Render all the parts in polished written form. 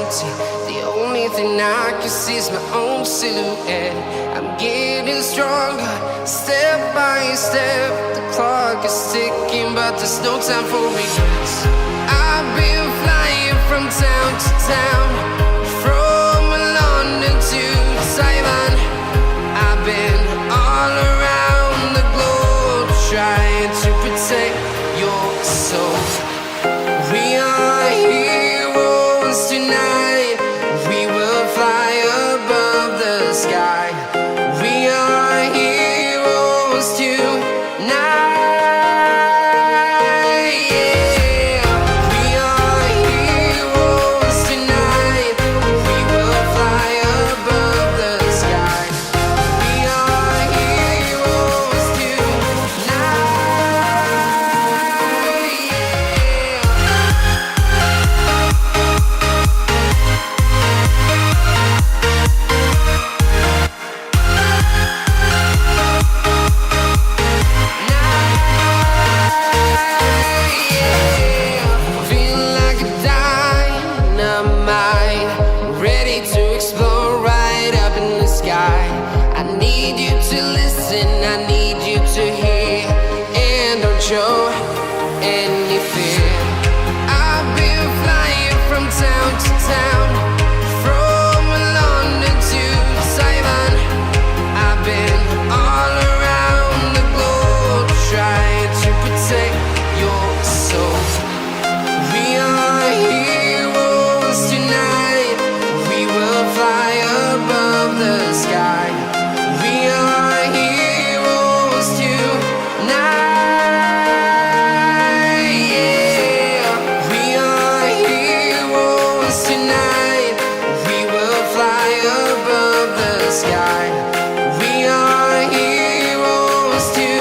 empty. The only thing I can see is my own silhouette. I'm getting stronger, step by step. The clock is ticking, but there's no time for regrets. I've been flying from town to town, from London to Taiwan. I've been all around the globe, trying to protect your soul. We are heroes tonight. We will fly above the sky. We are heroes tonight. Yeah. We are heroes tonight. We will fly above the sky. We are heroes tonight. Feeling like a dynamite, ready to explode right up in the sky. I need you to listen, I need you to hear, and don't show any fear. I've been flying from town to town, from London to Taiwan. I've been all around the globe, trying to protect your soul. We are heroes tonight. We will fly above the sky. We are heroes tonight. Yeah. We are heroes tonight. We will fly above the sky. We are heroes tonight.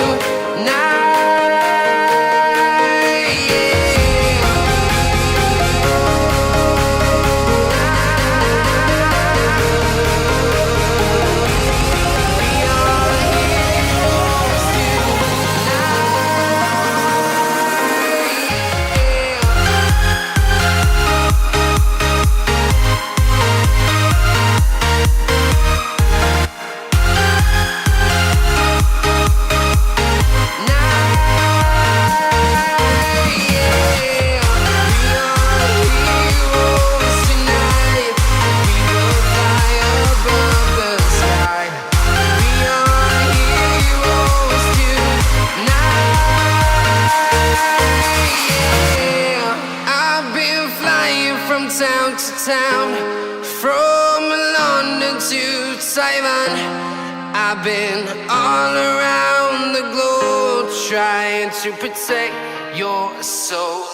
From town to town, from London to Taiwan. I've been all around the globe, trying to protect your soul.